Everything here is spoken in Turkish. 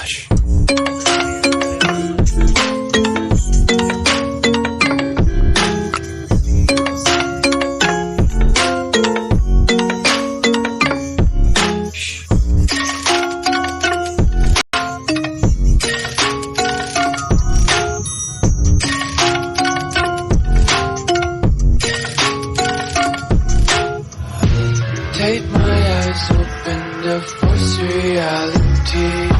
Hush. Take my eyes open to force reality.